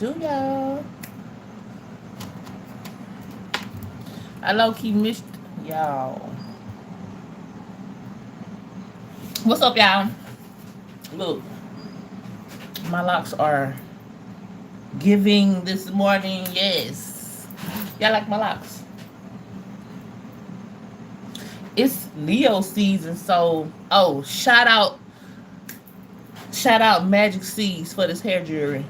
Do y'all? I low key missed y'all. What's up, y'all? Look, my locks are giving this morning. Yes, y'all like my locks? It's Leo season, so shout out Magic Seeds for this hair jewelry.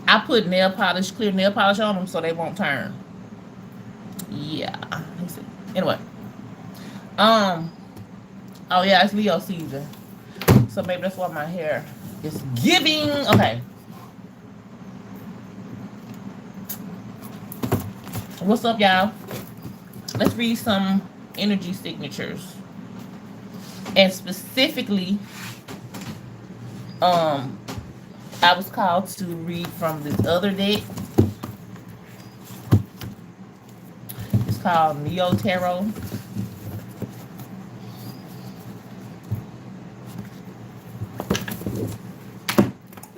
I put clear nail polish on them so they won't turn. Yeah. Anyway, um, oh yeah, it's Leo season, so maybe that's why my hair is giving. Okay, what's up, y'all? Let's read some energy signatures, and specifically, um, I was called to read from this other deck. It's called Neo Tarot.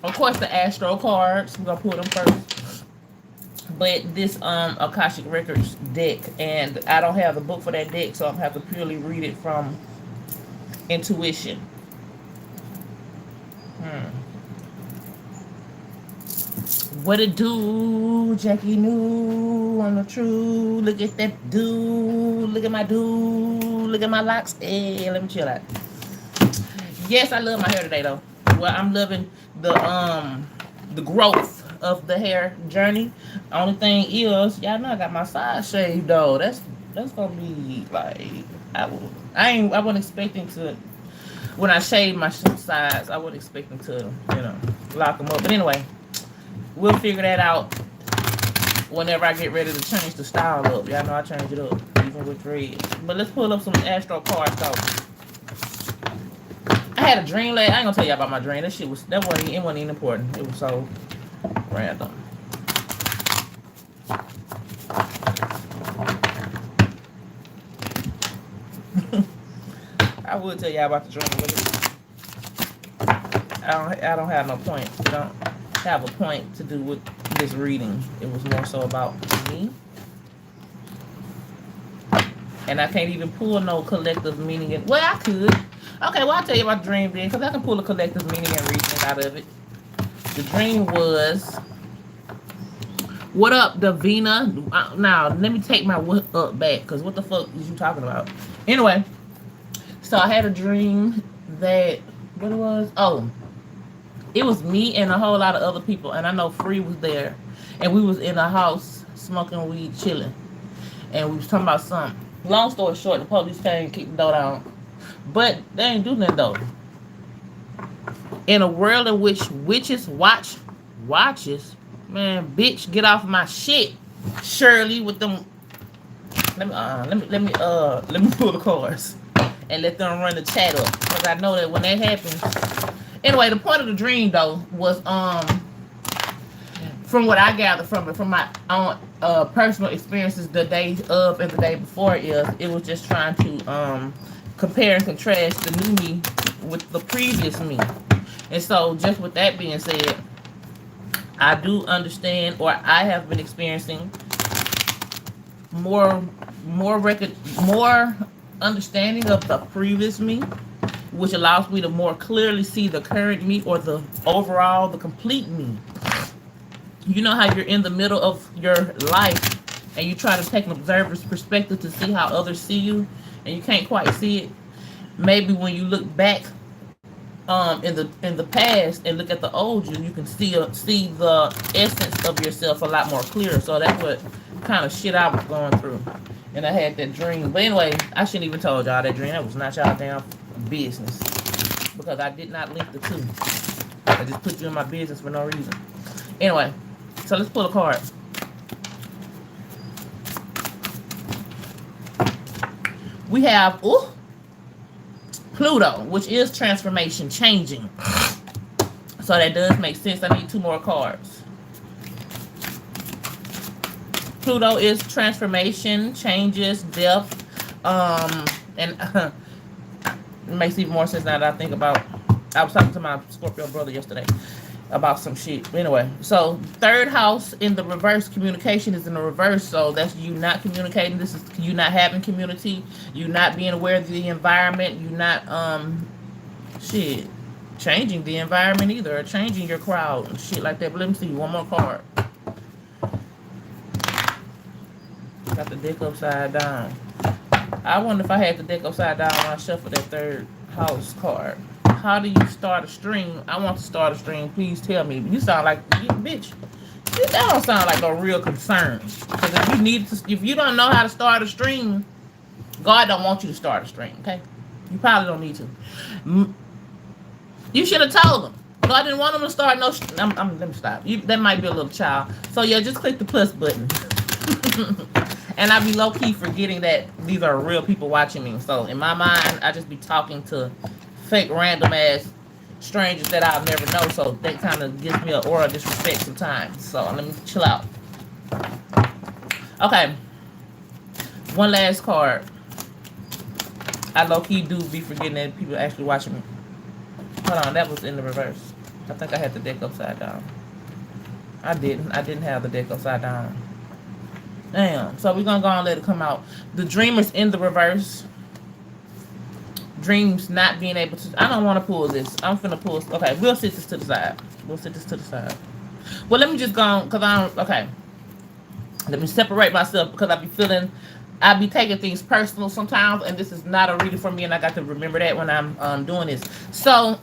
Of course, the Astro cards. We're gonna pull them first. But this Akashic Records deck, and I don't have the book for that deck, so I'm have to purely read it from intuition. Hmm. What it do, Jackie New on the true. Look at that dude. Look at my dude. Look at my locks. Hey, let me chill out. Yes, I love my hair today though. Well, I'm loving the growth of the hair journey. Only thing is, y'all know I got my side shaved though. That's gonna be like I wasn't expecting to when I shaved my sides. I wasn't expecting to lock them up. But anyway, we'll figure that out whenever I get ready to change the style up. Y'all know I change it up even with red. But let's pull up some Astro cards though. I had a dream last. I ain't gonna tell y'all about my dream. It wasn't even important. It was so random. I would tell y'all about the dream, but I don't have no point. I don't have a point to do with this reading. It was more so about me. And I can't even pull no collective meaning. Well, I could. Okay, well, I'll tell you about the dream then, because I can pull a collective meaning and reasoning out of it. The dream was, what up, Davina? Now, let me take my what up back, because what the fuck is you talking about? Anyway, so I had a dream that, what it was? Oh, it was me and a whole lot of other people, and I know Free was there, and we was in a house smoking weed, chilling, and we was talking about something. Long story short, the police came and kicked the door down. But they ain't do nothing though. In a world in which witches watches, man, bitch, get off my shit, Shirley. With them, let me pull the cards and let them run the chat up, because I know that when that happens. Anyway, the point of the dream though was from what I gathered from it, from my own personal experiences, the day of and the day before, it was just trying to compare and contrast the new me with the previous me. And so, just with that being said, I do understand, or I have been experiencing more more understanding of the previous me, which allows me to more clearly see the current me, or the overall, the complete me. You know how you're in the middle of your life and you try to take an observer's perspective to see how others see you, and you can't quite see it. Maybe when you look back in the past and look at the old you, you can see the essence of yourself a lot more clear. So that's what kind of shit I was going through, and I had that dream. But anyway, I shouldn't even told y'all that dream. That was not y'all damn business, because I did not link the two. I just put you in my business for no reason. Anyway, so let's pull a card. We have Pluto, which is transformation, changing. So that does make sense. I need two more cards. Pluto is transformation, changes, death, and it makes even more sense now that I think about. I was talking to my Scorpio brother yesterday, about some shit. Anyway, so third house in the reverse, communication is in the reverse. So that's you not communicating. This is you not having community. You not being aware of the environment. You not shit changing the environment either, or changing your crowd and shit like that. But let me see one more card. Got the deck upside down. I wonder if I had the deck upside down when I shuffled that third house card. How do you start a stream? I want to start a stream. Please tell me. You sound like bitch. That don't sound like no real concern. Because if you need to, if you don't know how to start a stream, God don't want you to start a stream. Okay, you probably don't need to. You should have told him. God didn't want him to start no. Let me stop. That might be a little child. So yeah, just click the plus button. And I be low key forgetting that these are real people watching me. So in my mind, I just be talking to fake random ass strangers that I'll never know. So that kind of gives me an aura of disrespect sometimes. So let me chill out. Okay. One last card. I low key do be forgetting that people actually watching me. Hold on, that was in the reverse. I think I had the deck upside down. I didn't have the deck upside down. Damn. So we're gonna go and let it come out. The dreamer's in the reverse. Dreams not being able to. I don't want to pull this. I'm finna pull. Okay, we'll sit this to the side. We'll sit this to the side. Well, let me just go on, because I don't. Okay. Let me separate myself, because I be taking things personal sometimes, and this is not a reading for me, and I got to remember that when I'm doing this. So,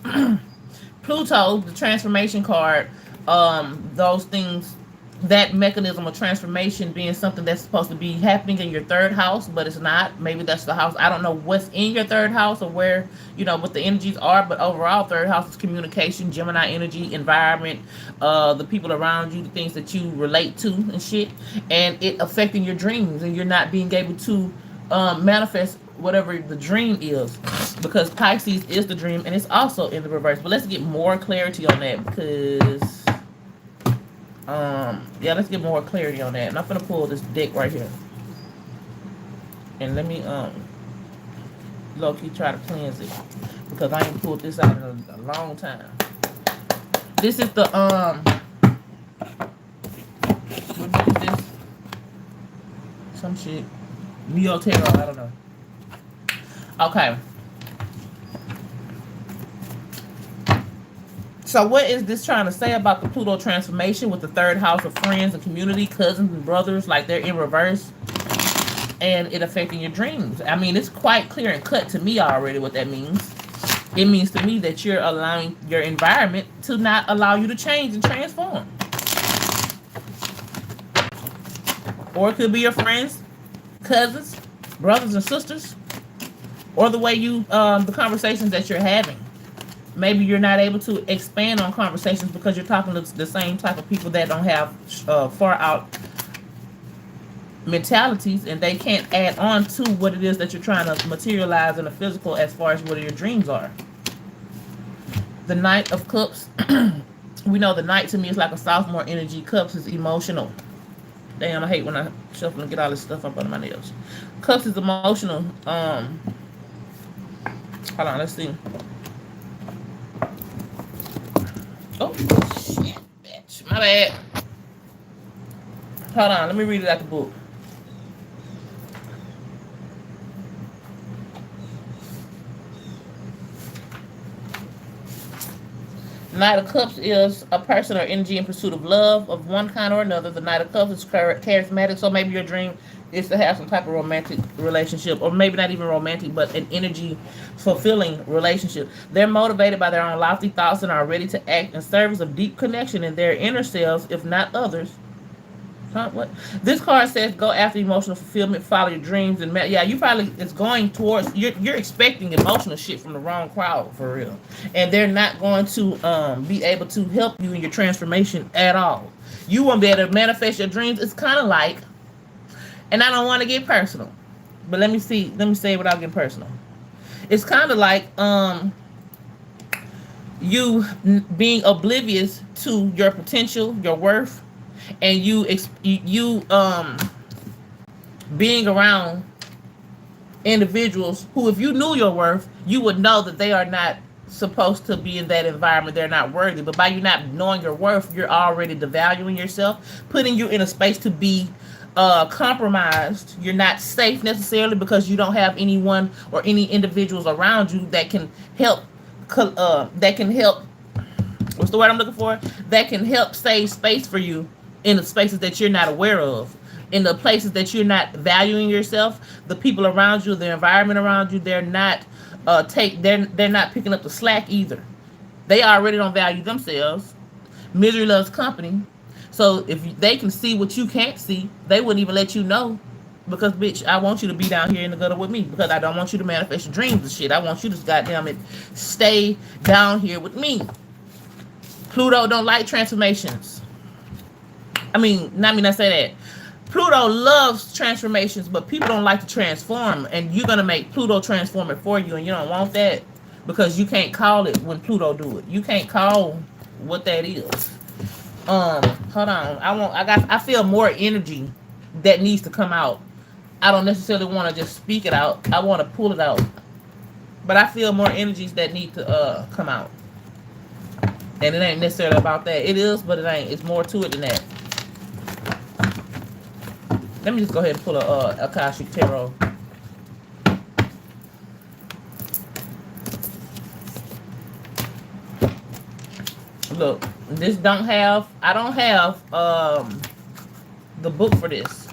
Pluto, the transformation card, those things, that mechanism of transformation being something that's supposed to be happening in your third house, but it's not. Maybe that's the house. I don't know what's in your third house or where, what the energies are, but overall, third house is communication, Gemini energy, environment, the people around you, the things that you relate to and shit, and it affecting your dreams, and you're not being able to manifest whatever the dream is, because Pisces is the dream, and it's also in the reverse. But let's get more clarity on that, because yeah, let's get more clarity on that. And I'm gonna pull this deck right here, and let me low-key try to cleanse it, because I ain't pulled this out in a long time. This is the what is this? Some shit. Neo Tarot, I don't know. Okay. So what is this trying to say about the Pluto transformation with the third house of friends and community, cousins and brothers, like they're in reverse, and it affecting your dreams? I mean, it's quite clear and cut to me already what that means. It means to me that you're allowing your environment to not allow you to change and transform. Or it could be your friends, cousins, brothers and sisters, or the way you, the conversations that you're having. Maybe you're not able to expand on conversations because you're talking to the same type of people that don't have far out mentalities, and they can't add on to what it is that you're trying to materialize in the physical as far as what your dreams are. The Knight of Cups. We know the Knight to me is like a sophomore energy. Cups is emotional. Damn, I hate when I shuffle and get all this stuff up under my nails. Cups is emotional. Hold on, let's see. Oh, shit, bitch. My bad. Hold on, let me read it out the book. Knight of Cups is a person or energy in pursuit of love of one kind or another. The Knight of Cups is charismatic, so maybe your dream is to have some type of romantic relationship, or maybe not even romantic, but an energy fulfilling relationship. They're motivated by their own lofty thoughts and are ready to act in service of deep connection in their inner selves, if not others. Huh? What? This card says go after emotional fulfillment, follow your dreams, and yeah, you probably it's going towards you're expecting emotional shit from the wrong crowd for real, and they're not going to be able to help you in your transformation at all. You won't be able to manifest your dreams. It's kind of like, and I don't want to get personal, but let me say it without getting personal. It's kind of like you being oblivious to your potential, your worth, and you being around individuals who, if you knew your worth, you would know that they are not supposed to be in that environment, they're not worthy. But by you not knowing your worth, you're already devaluing yourself, putting you in a space to be compromised. You're not safe necessarily because you don't have anyone or any individuals around you that can help. That can help. What's the word I'm looking for? That can help save space for you in the spaces that you're not aware of, in the places that you're not valuing yourself. The people around you, the environment around you, they're not they're not picking up the slack either. They already don't value themselves. Misery loves company. So if they can see what you can't see, they wouldn't even let you know. Because bitch, I want you to be down here in the gutter with me because I don't want you to manifest your dreams and shit. I want you to goddamn it stay down here with me. Pluto don't like transformations. Not say that. Pluto loves transformations, but people don't like to transform, and you're gonna make Pluto transform it for you, and you don't want that because you can't call it when Pluto do it. You can't call what that is. Hold on. I feel more energy that needs to come out. I don't necessarily want to just speak it out. I want to pull it out. But I feel more energies that need to come out. And it ain't necessarily about that. It is, but it ain't. It's more to it than that. Let me just go ahead and pull a Akashic Tarot. Look, I don't have the book for this,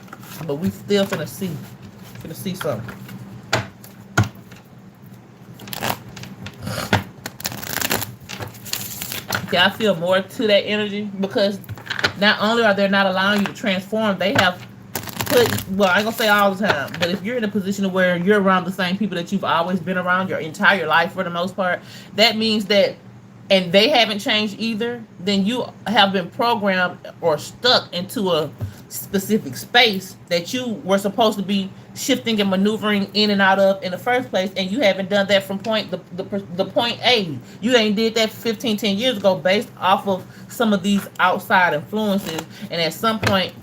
but we still finna see something. Yeah, I feel more to that energy because not only are they not allowing you to transform, they have well, I ain't gonna say all the time, but if you're in a position where you're around the same people that you've always been around your entire life for the most part, that means that, and they haven't changed either, then you have been programmed or stuck into a specific space that you were supposed to be shifting and maneuvering in and out of in the first place, and you haven't done that from the point A. You ain't did that 10 years ago based off of some of these outside influences, and at some point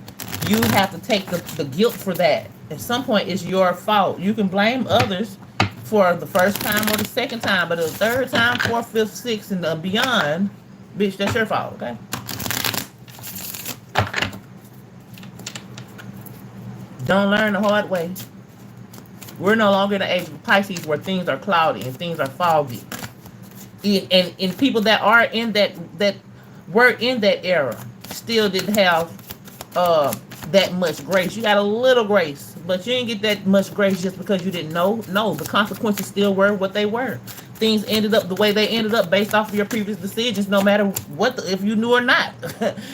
you have to take the guilt for that. At some point it's your fault. You can blame others for the first time or the second time, but the third time, fourth, fifth, sixth, and beyond, bitch, that's your fault, okay? Don't learn the hard way. We're no longer in the age of Pisces where things are cloudy and things are foggy. And people that are in that were in that era still didn't have that much grace. You got a little grace, but you didn't get that much grace just because you didn't know. No, the consequences still were what they were. Things ended up the way they ended up based off of your previous decisions, no matter if you knew or not.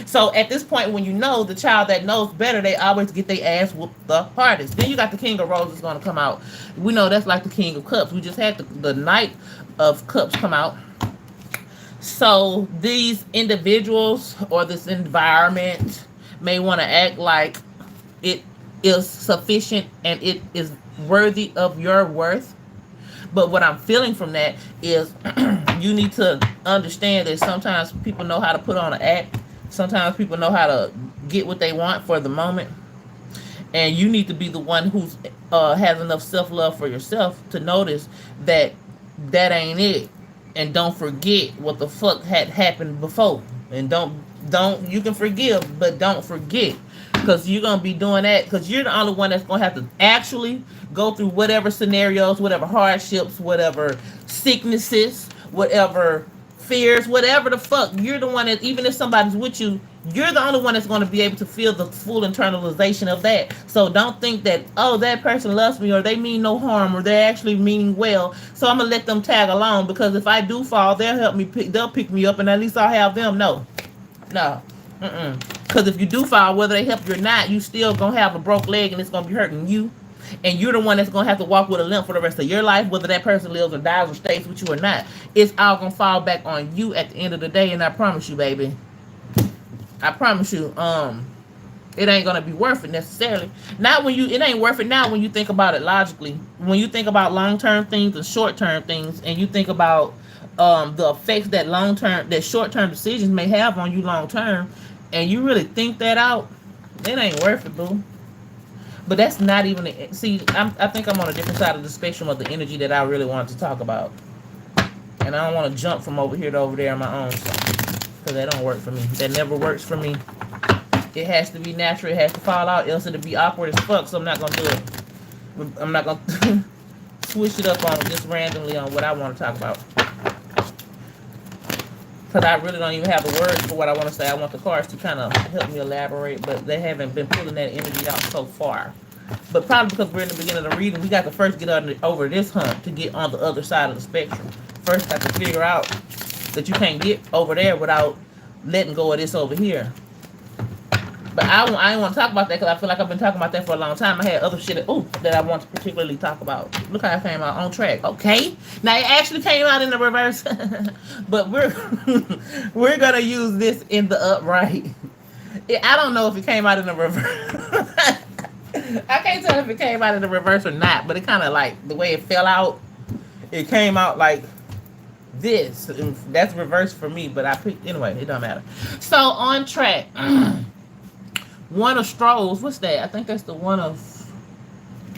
So at this point, when you know, the child that knows better, they always get their ass whooped the hardest. Then you got the King of Roses going to come out. We know that's like the King of Cups. We just had the Knight of Cups come out. So these individuals or this environment may want to act like it is sufficient and it is worthy of your worth. But what I'm feeling from that is you need to understand that sometimes people know how to put on an act. Sometimes people know how to get what they want for the moment. And you need to be the one who's has enough self-love for yourself to notice that ain't it. And don't forget what the fuck had happened before. And don't you can forgive, but don't forget, because you're gonna be doing that because you're the only one that's gonna have to actually go through whatever scenarios, whatever hardships, whatever sicknesses, whatever fears, whatever the fuck. You're the one that, even if somebody's with you, you're the only one that's going to be able to feel the full internalization of that. So don't think that, oh, that person loves me or they mean no harm or they're actually meaning well, so I'm gonna let them tag along because if I do fall, they'll help me they'll pick me up and at least I'll have them. No. Because if you do fall, whether they help you or not, you still gonna have a broke leg and it's gonna be hurting you, and you're the one that's gonna have to walk with a limp for the rest of your life, whether that person lives or dies or stays with you or not. It's all gonna fall back on you at the end of the day. And I promise you, baby, I promise you, it ain't gonna be worth it necessarily. It ain't worth it now when you think about it logically. When you think about long-term things and short-term things, and you think about the effects that short-term decisions may have on you long-term, and you really think that out, it ain't worth it, boo. But that's not even I think I'm on a different side of the spectrum of the energy that I really wanted to talk about. And I don't want to jump from over here to over there on my own. Because that don't work for me. That never works for me. It has to be natural. It has to fall out. Else it'll be awkward as fuck. So I'm not going to do it. I'm not going to switch it up on just randomly on what I want to talk about. Because I really don't even have the words for what I want to say. I want the cards to kind of help me elaborate. But they haven't been pulling that energy out so far. But probably because we're in the beginning of the reading, we got to first get over this hump to get on the other side of the spectrum. First, got to figure out that you can't get over there without letting go of this over here. But I didn't want to talk about that because I feel like I've been talking about that for a long time. I had other shit that I want to particularly talk about. Look how it came out on track. Okay. Now, it actually came out in the reverse. But we're going to use this in the upright. I don't know if it came out in the reverse. I can't tell if it came out in the reverse or not. But it kind of like, the way it fell out, it came out like this. That's reverse for me. But I picked, anyway, it don't matter. So, on track. One of Strolls. What's that? I think that's the one of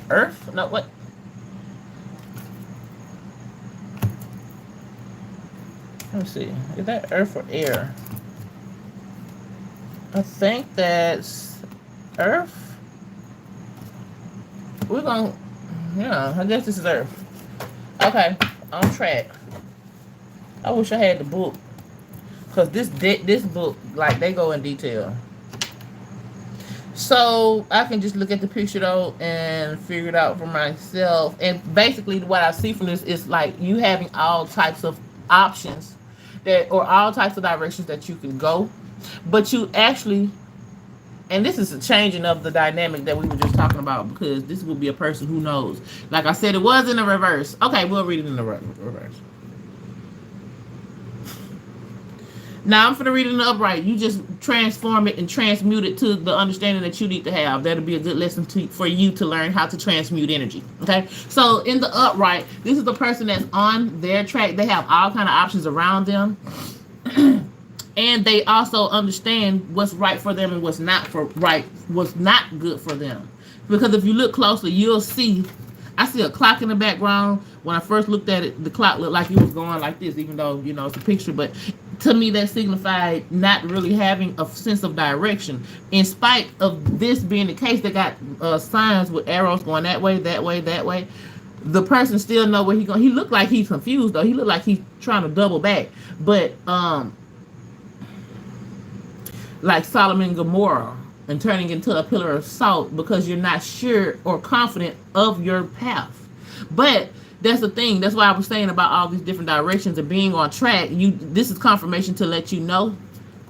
Earth. No, what? Let me see. Is that Earth or Air? I think that's Earth. We're going to... Yeah, I guess this is Earth. Okay. On track. I wish I had the book. Because this book, like, they go in detail. So I can just look at the picture though and figure it out for myself. And basically what I see from this is like you having all types of options or all types of directions that you can go. But you actually, and this is a changing of the dynamic that we were just talking about, because this will be a person who knows. Like I said, it was in the reverse. Okay, we'll read it in the reverse. Now, I'm going to read it in the upright. You just transform it and transmute it to the understanding that you need to have. That'll be a good lesson for you to learn how to transmute energy. Okay? So, in the upright, this is the person that's on their track. They have all kind of options around them. And they also understand what's right for them and what's not good for them. Because if you look closely, you'll see, I see a clock in the background. When I first looked at it, the clock looked like it was going like this, even though, you know, it's a picture. But to me, that signified not really having a sense of direction. In spite of this being the case, they got signs with arrows going that way, that way, that way. The person still know where he's going. He looked like he's confused, though. He looked like he's trying to double back. But, like Solomon and Gomorrah, and turning into a pillar of salt because you're not sure or confident of your path. But that's the thing. That's why I was saying about all these different directions and being on track. This is confirmation to let you know.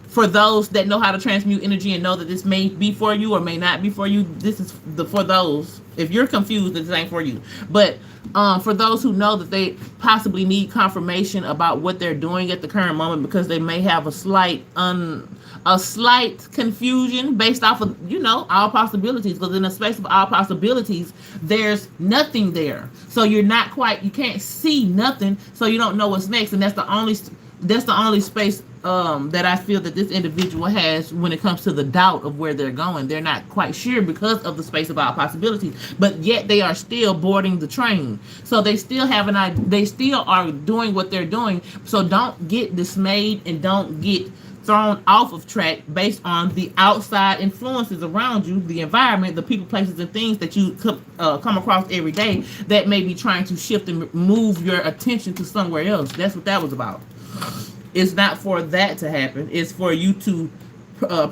For those that know how to transmute energy and know that this may be for you or may not be for you, this is for those. If you're confused, this ain't for you. But for those who know that they possibly need confirmation about what they're doing at the current moment, because they may have a slight confusion based off of, you know, all possibilities. Because in the space of all possibilities, there's nothing there. So you can't see nothing, so you don't know what's next. And that's the only space that I feel that this individual has when it comes to the doubt of where they're going. They're not quite sure because of the space of all possibilities, but yet they are still boarding the train. So they still they still are doing what they're doing. So don't get dismayed and don't get thrown off of track based on the outside influences around you, the environment, the people, places, and things that you come across every day that may be trying to shift and move your attention to somewhere else. That's what that was about. It's not for that to happen. It's for you to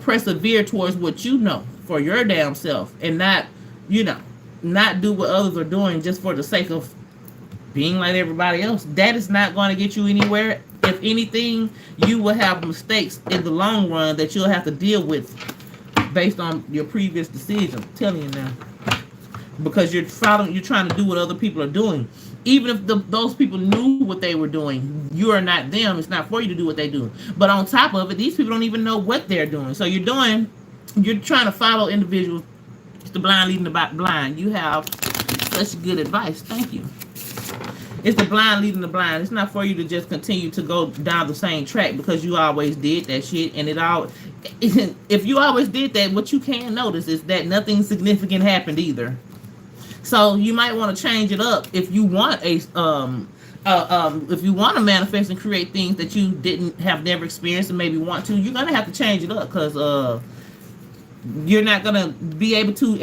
persevere towards what you know for your damn self, and not do what others are doing just for the sake of being like everybody else. That is not going to get you anywhere. If anything, you will have mistakes in the long run that you'll have to deal with based on your previous decisions. I'm telling you now. Because you're trying to do what other people are doing. Even if those people knew what they were doing, you are not them. It's not for you to do what they do. But on top of it, these people don't even know what they're doing. So you're trying to follow individuals. It's the blind leading the blind. You have such good advice. Thank you. It's the blind leading the blind. It's not for you to just continue to go down the same track because you always did that shit. And if you always did that, what you can notice is that nothing significant happened either. So you might want to change it up if you want If you want to manifest and create things that you didn't have never experienced and maybe want to, you're gonna have to change it up because you're not gonna be able to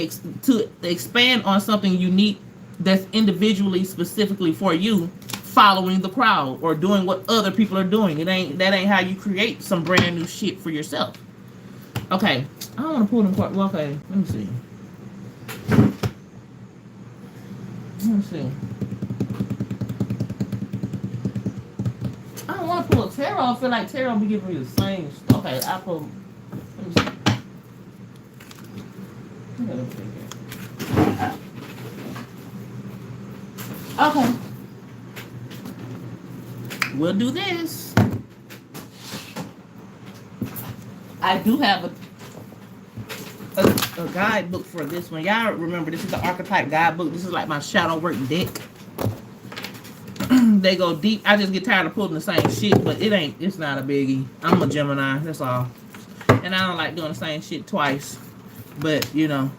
expand on something unique that's individually specifically for you, following the crowd or doing what other people are doing. That ain't how you create some brand new shit for yourself. Okay, I don't want to pull them quite well. Okay, let me see. I don't want to pull a tarot. I feel like tarot be giving me the same. Okay, I pull. Let me see. Okay. We'll do this. I do have a guidebook for this one. Y'all remember this is the archetype guidebook. This is like my shadow work deck. They go deep. I just get tired of pulling the same shit, but it's not a biggie. I'm a Gemini, that's all. And I don't like doing the same shit twice. But, you know,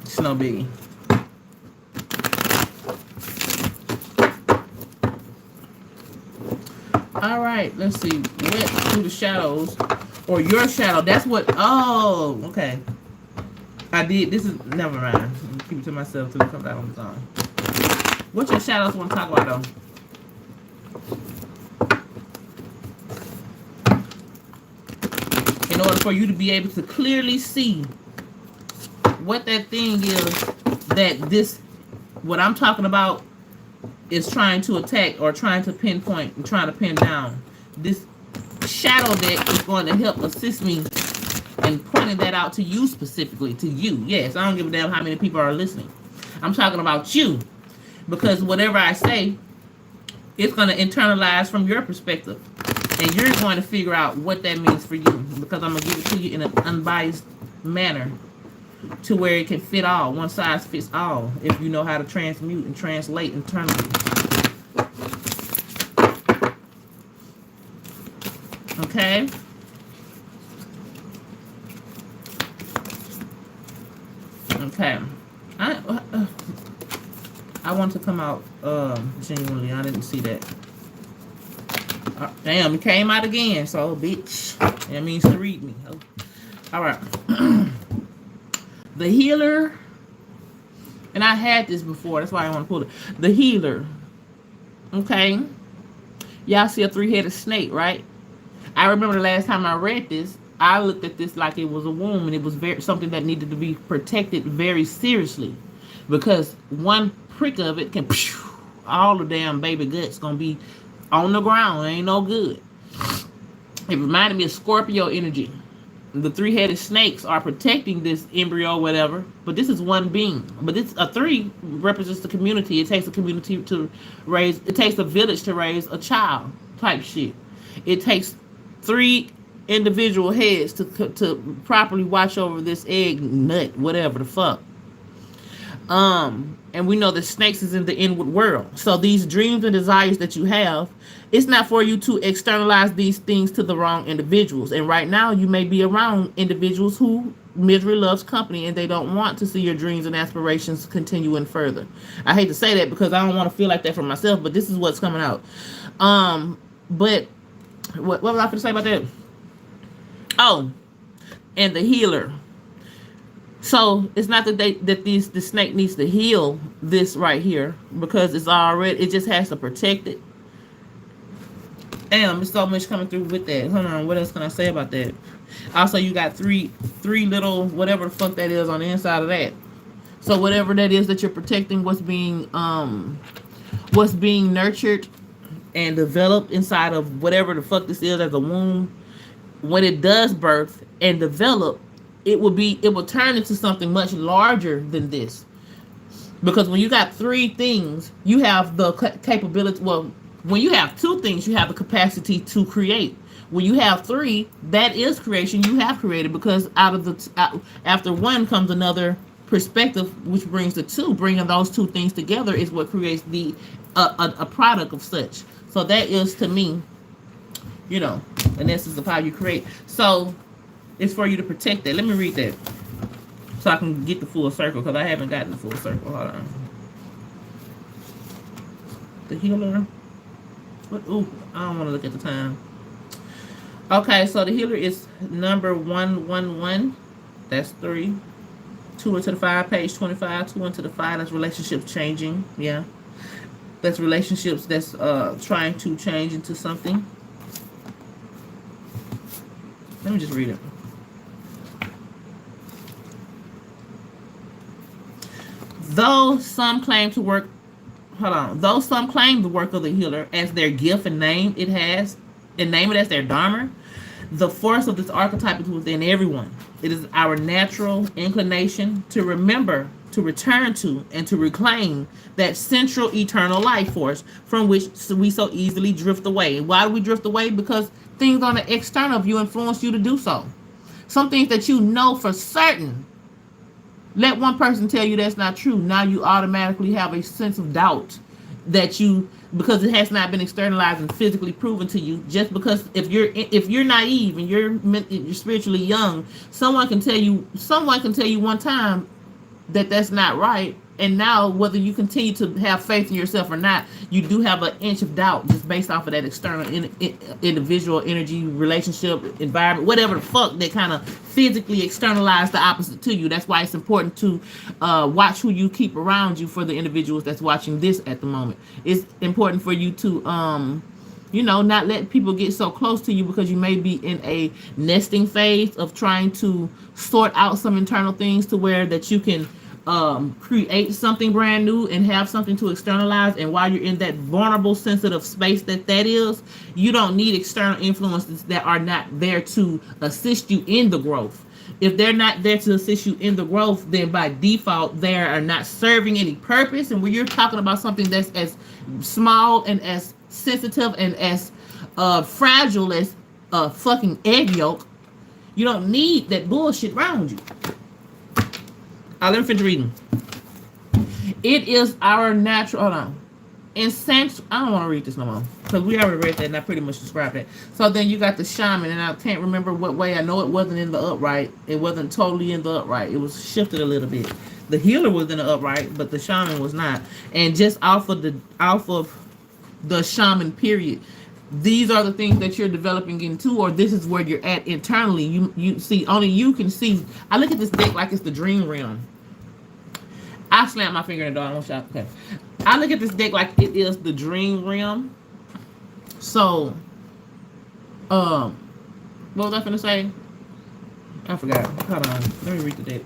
it's no biggie. All right, let's see. Wet through the shadows, or your shadow. That's what. Oh, okay. I did. This is never mind. I'm keep it to myself till it comes out on its own. What your shadows want to talk about though? In order for you to be able to clearly see what that thing is that what I'm talking about is trying to attack or trying to pinpoint and trying to pin down. This shadow deck is going to help assist me in pointing that out to you specifically, to you. Yes, I don't give a damn how many people are listening. I'm talking about you, because whatever I say, it's going to internalize from your perspective, and you're going to figure out what that means for you, because I'm going to give it to you in an unbiased manner to where it can fit all. One size fits all if you know how to transmute and translate internally. Okay? Okay. I want to come out genuinely. I didn't see that. Damn, it came out again. So, bitch. That means to read me. Oh. All right. The healer. And I had this before. That's why I want to pull it. The healer. Okay. Y'all see a three-headed snake, right? I remember the last time I read this, I looked at this like it was a womb, and it was something that needed to be protected very seriously, because one prick of it can, all the damn baby guts gonna be on the ground. It ain't no good. It reminded me of Scorpio energy. The three-headed snakes are protecting this embryo, whatever, but this is one being. But it's a three represents the community. It takes a community to raise. It takes a village to raise a child, type shit. It takes 3 individual heads to properly watch over this egg nut, whatever the fuck. And we know that snakes is in the inward world. So these dreams and desires that you have, it's not for you to externalize these things to the wrong individuals. And right now you may be around individuals who misery loves company, and they don't want to see your dreams and aspirations continuing further. I hate to say that because I don't want to feel like that for myself, but this is what's coming out. But what was I going to say about that? Oh, and the healer. So it's not that the snake needs to heal this right here, because it just has to protect it. Damn, there's so much coming through with that. Hold on, what else can I say about that? Also, you got three little whatever the fuck that is on the inside of that. So whatever that is that you're protecting, what's being nurtured and developed inside of whatever the fuck this is as a womb, when it does birth and develop, it will turn into something much larger than this. Because when you got 3 things, you have the capability. Well, when you have 2 things, you have the capacity to create. When you have 3, that is creation. You have created, because after 1 comes another perspective, which brings the 2. Bringing those 2 things together is what creates a product of such. So that is, to me, an essence of how you create. So it's for you to protect that. Let me read that so I can get the full circle, because I haven't gotten the full circle. Hold on. The healer. What? Ooh, I don't want to look at the time. Okay, so the healer is number 111. That's 3. 2 into the 5, page 25. 2 into the 5. That's relationships changing. Yeah, that's relationships that's trying to change into something. Let me just read it. Though some claim to work, hold on. Though some claim the work of the healer as their gift and name it has, and name it as their dharma, the force of this archetype is within everyone. It is our natural inclination to remember, to return to, and to reclaim that central eternal life force from which we so easily drift away. Why do we drift away? Because things on the external view influence you to do so. Some things that you know for certain. Let one person tell you that's not true. Now you automatically have a sense of doubt that you, because it has not been externalized and physically proven to you. Just because if you're naive and you're spiritually young, someone can tell you one time that that's not right, and now whether you continue to have faith in yourself or not, you do have an inch of doubt just based off of that external individual energy, relationship, environment, whatever the fuck that kind of physically externalize the opposite to you. That's why it's important to watch who you keep around you for the individuals that's watching this at the moment. It's important for you to not let people get so close to you, because you may be in a nesting phase of trying to sort out some internal things to where that you can create something brand new and have something to externalize. And while you're in that vulnerable, sensitive space that is, you don't need external influences that are not there to assist you in the growth. If they're not there to assist you in the growth, then by default, they are not serving any purpose. And when you're talking about something that's as small and as sensitive and as fragile as a fucking egg yolk, you don't need that bullshit around you. Let me finish reading. It is our natural. Hold on. I don't want to read this no more, because we already read that and I pretty much described that. So then you got the shaman, and I can't remember what way. I know it wasn't in the upright. It wasn't totally in the upright. It was shifted a little bit. The healer was in the upright, but the shaman was not. And just off of the shaman period, these are the things that you're developing into, or this is where you're at internally. You see, only you can see. I look at this deck like it's the dream realm. I slammed my finger in the door. I won't shout. Okay. I look at this deck like it is the dream realm. So, what was I finna say? I forgot. Hold on. Let me read the deck.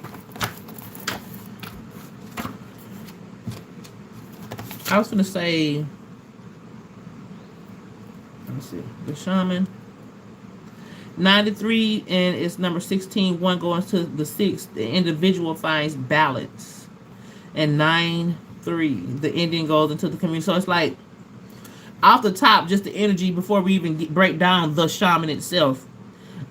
I was finna say. Let's see. The shaman. 93, and it's number 16. 1 going to the 6. The individual finds balance. And 9-3. The ending goes into the community. So it's like off the top, just the energy before we even break down the shaman itself.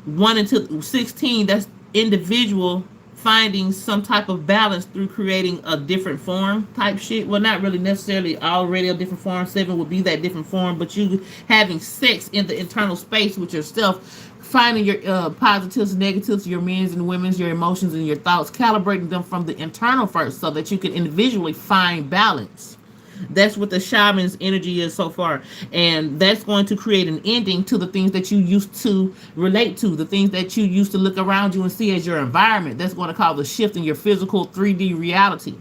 1 into 16. That's individual finding some type of balance through creating a different form type shit. Well, not really necessarily already a different form. 7 would be that different form, but you having sex in the internal space with yourself, finding your positives, negatives, your men's and women's, your emotions and your thoughts, calibrating them from the internal first so that you can individually find balance. That's what the shaman's energy is so far. And that's going to create an ending to the things that you used to relate to, the things that you used to look around you and see as your environment. That's going to cause a shift in your physical 3D reality.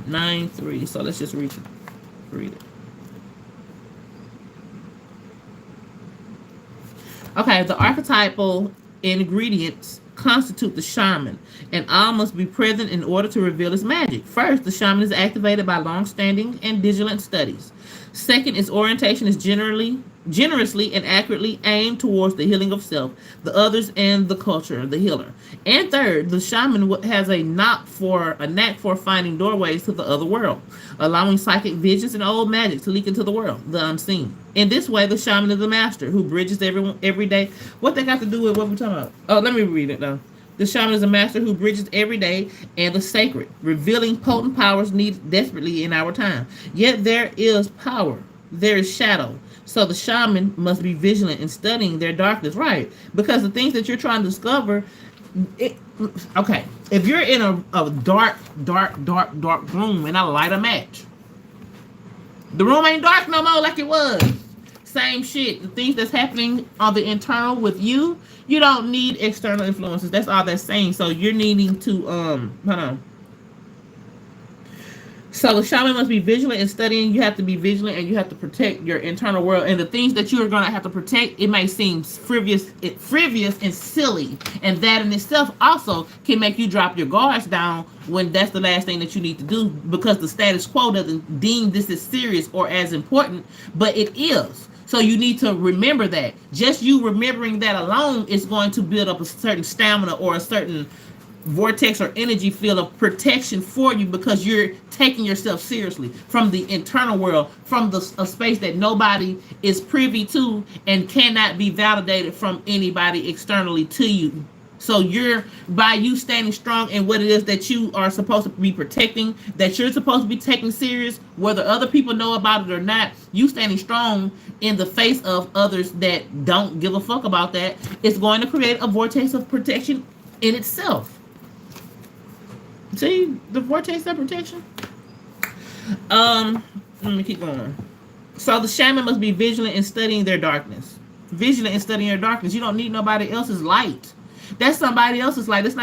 9-3. So let's just read it. Okay, the archetypal ingredients constitute the shaman, and all must be present in order to reveal its magic. First, the shaman is activated by long-standing and vigilant studies. Second, its orientation is generously and accurately aimed towards the healing of self, the others, and the culture of the healer. And third, the shaman has a knack for finding doorways to the other world, allowing psychic visions and old magic to leak into the world, the unseen. In this way, the shaman is a master who bridges every day. What they got to do with what we're talking about? Oh, let me read it now. The shaman is a master who bridges every day and the sacred, revealing potent powers needed desperately in our time. Yet there is power. There is shadow. So the shaman must be vigilant in studying their darkness, right? Because the things that you're trying to discover, okay, If you're in a dark room and I light a match, the room ain't dark no more like it was. Same shit. The things that's happening on the internal with you, you don't need external influences. That's all that's saying. So you're needing to hold on. So the shaman must be vigilant in studying. You have to be vigilant and you have to protect your internal world. And the things that you are going to have to protect, it may seem frivolous and silly. And that in itself also can make you drop your guards down when that's the last thing that you need to do, because the status quo doesn't deem this as serious or as important, but it is. So you need to remember that. Just you remembering that alone is going to build up a certain stamina or a certain vortex or energy field of protection for you, because you're taking yourself seriously from the internal world, from a space that nobody is privy to and cannot be validated from anybody externally to you. So you're, by you standing strong in what it is that you are supposed to be protecting, that you're supposed to be taking serious, whether other people know about it or not, you standing strong in the face of others that don't give a fuck about that, is going to create a vortex of protection in itself. See the vortex of protection. Let me keep going. So the shaman must be vigilant in studying their darkness. Vigilant in studying your darkness. You don't need nobody else's light. That's somebody else's light. That's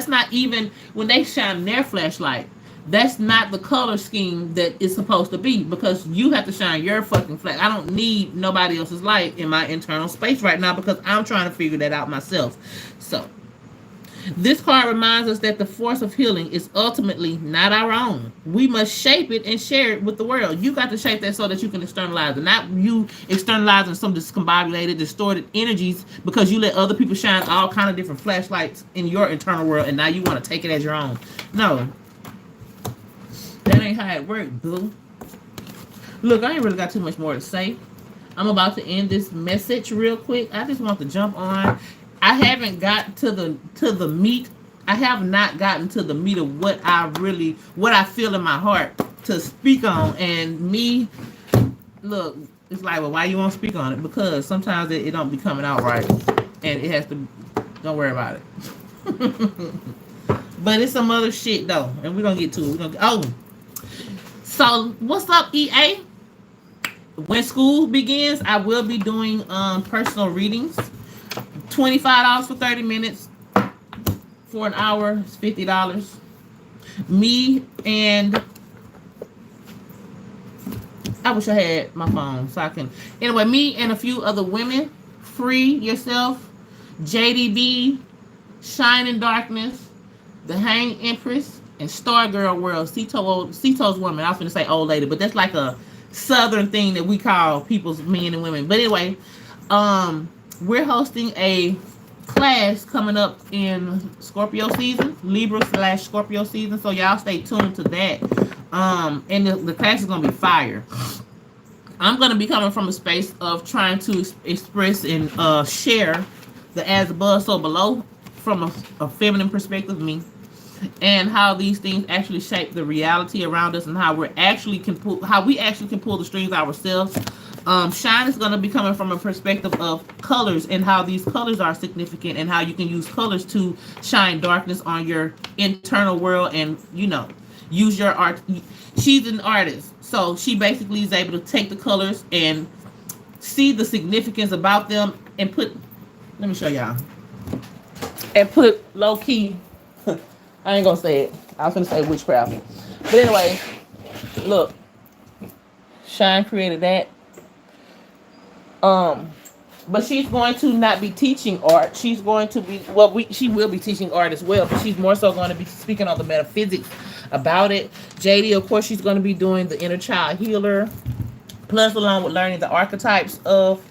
not even when they shine their flashlight. That's not the color scheme that it's supposed to be, because you have to shine your fucking flash. I don't need nobody else's light in my internal space right now, because I'm trying to figure that out myself. So this card reminds us that the force of healing is ultimately not our own. We must shape it and share it with the world. You got to shape that so that you can externalize it, not you externalizing some discombobulated, distorted energies because you let other people shine all kind of different flashlights in your internal world, and now you want to take it as your own. No, that ain't how it works, boo. Look, I ain't really got too much more to say. I'm about to end this message real quick. I just want to jump on. I haven't got to the meat. I have not gotten to the meat of what I feel in my heart to speak on. And me, look, it's like, well, why you won't speak on it? Because sometimes it don't be coming out right, and it has to. Don't worry about it. But it's some other shit though, and we're gonna get to it. So what's up, EA? When school begins, I will be doing personal readings. $25 for 30 minutes. For an hour, it's $50. Me and I wish I had my phone so I can. Anyway, me and a few other women. Free Yourself, JDB, Shine in Darkness, The Hang Empress, and Stargirl World. Cito's woman. I was going to say old lady, but that's like a southern thing that we call people's men and women. But anyway, we're hosting a class coming up in Scorpio season, Libra/Scorpio season. So y'all stay tuned to that. And the class is gonna be fire. I'm gonna be coming from a space of trying to express and share the as above, so below, from a feminine perspective, me, and how these things actually shape the reality around us, and how we actually can pull the strings ourselves. Shine is going to be coming from a perspective of colors and how these colors are significant, and how you can use colors to shine darkness on your internal world, and use your art. She's an artist, so she basically is able to take the colors and see the significance about them and put. Let me show y'all. And put low key. I ain't gonna say it. I was gonna say witchcraft, but anyway, look. Shine created that. But she's going to not be teaching art. She's going to be, she will be teaching art as well, but she's more so going to be speaking on the metaphysics about it. JD, of course, she's going to be doing the inner child healer, plus along with learning the archetypes of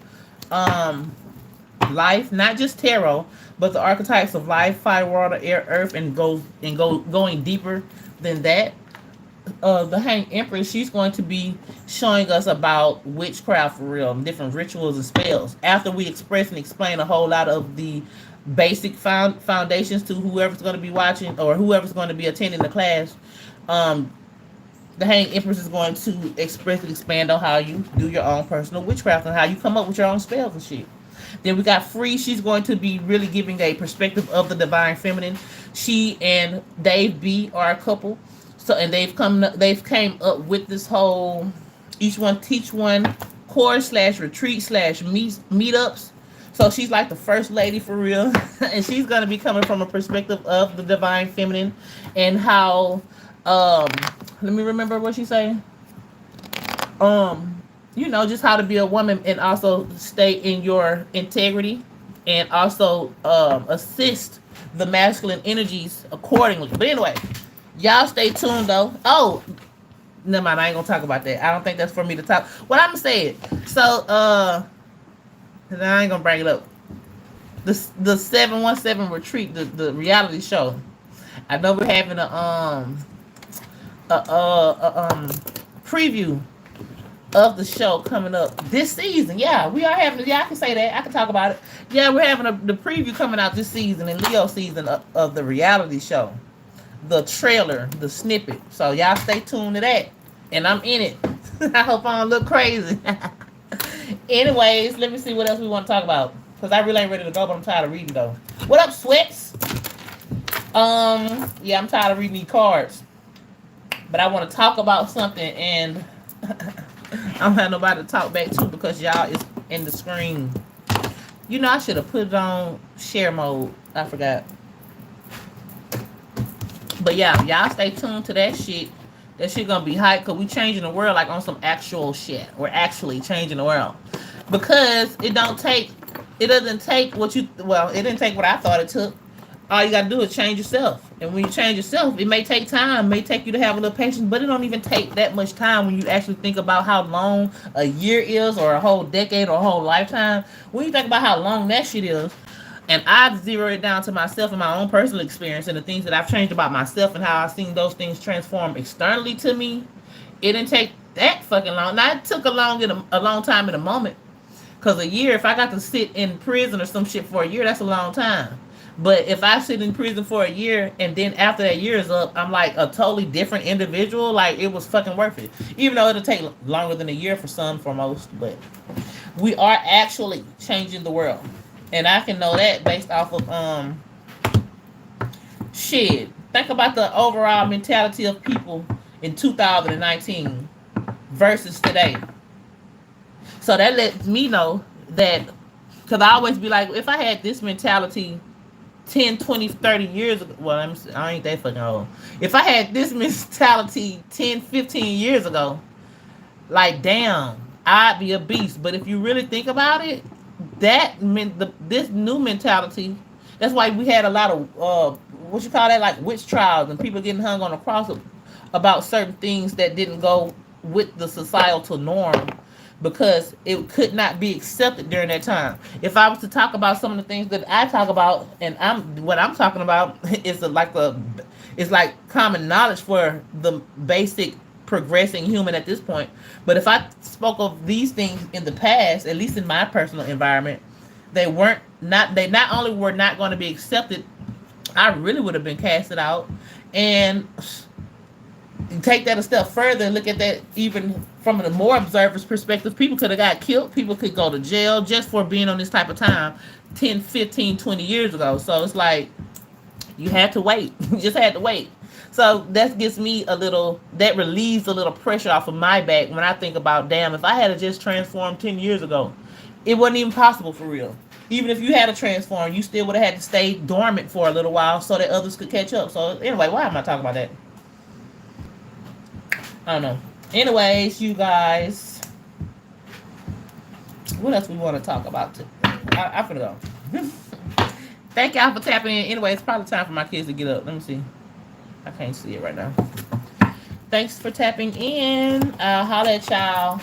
life, not just tarot, but the archetypes of life, fire, water, air, earth, and going deeper than that. The Hang Empress, she's going to be showing us about witchcraft for real, different rituals and spells. After we express and explain a whole lot of the basic foundations to whoever's going to be watching or whoever's going to be attending the class, the Hang Empress is going to express and expand on how you do your own personal witchcraft and how you come up with your own spells and shit. Then we got Free. She's going to be really giving a perspective of the divine feminine. She and Dave B are a couple. So and they've came up with this whole each one teach one course slash retreat slash meetups. So she's like the first lady for real, and she's gonna be coming from a perspective of the divine feminine and how. Let me remember what she say. Just how to be a woman and also stay in your integrity and also assist the masculine energies accordingly. But anyway, y'all stay tuned though. Oh, never mind, I ain't gonna talk about that. I don't think that's for me to talk. What I'm gonna say it. So I ain't gonna bring it up. The 717 retreat, the reality show. I know we're having a preview of the show coming up this season. Yeah, we are having. Yeah, I can say that. I can talk about it. Yeah, we're having the preview coming out this season in Leo season of the reality show. The trailer, the snippet. So y'all stay tuned to that. And I'm in it. I hope I don't look crazy. Anyways, let me see what else we want to talk about. Because I really ain't ready to go, but I'm tired of reading though. What up, Sweats? Yeah, I'm tired of reading these cards. But I want to talk about something and I don't have nobody to talk back to because y'all is in the screen. I should have put it on share mode. I forgot. But yeah, y'all stay tuned to that shit. That shit gonna be hype because we changing the world like on some actual shit. We're actually changing the world. Because it doesn't take it didn't take what I thought it took. All you gotta do is change yourself. And when you change yourself, it may take time, it may take you to have a little patience, but it don't even take that much time when you actually think about how long a year is or a whole decade or a whole lifetime. When you think about how long that shit is, and I zero it down to myself and my own personal experience and the things that I've changed about myself and how I've seen those things transform externally to me, it didn't take that fucking long. Now, it took a long time in a moment. Because a year, if I got to sit in prison or some shit for a year, that's a long time. But if I sit in prison for a year and then after that year is up, I'm like a totally different individual, like it was fucking worth it. Even though it'll take longer than a year for some, for most. But we are actually changing the world. And I can know that based off of shit. Think about the overall mentality of people in 2019 versus today. So that lets me know that, because I always be like, if I had this mentality 10, 20, 30 years ago, well, I ain't that fucking old. If I had this mentality 10, 15 years ago, like, damn, I'd be a beast. But if you really think about it, this new mentality, that's why we had a lot of, like witch trials and people getting hung on the cross about certain things that didn't go with the societal norm. Because it could not be accepted during that time. If I was to talk about some of the things that I talk about, and what I'm talking about is it's like common knowledge for the basic progressing human at this point. But if I spoke of these things in the past, at least in my personal environment, they not only were not going to be accepted, I really would have been casted out. And take that a step further and look at that even from a more observer's perspective, people could have got killed. People could go to jail just for being on this type of time 10, 15, 20 years ago. So it's like you had to wait. You just had to wait. So that gives me that relieves a little pressure off of my back when I think about, damn, if I had just transformed 10 years ago, it wasn't even possible for real. Even if you had to transform, you still would have had to stay dormant for a little while so that others could catch up. So anyway, why am I talking about that? I don't know. Anyways, you guys, what else we want to talk about today? I'm finna go. Thank y'all for tapping in. Anyway, it's probably time for my kids to get up. Let me see. I can't see it right now. Thanks for tapping in. Holla at y'all.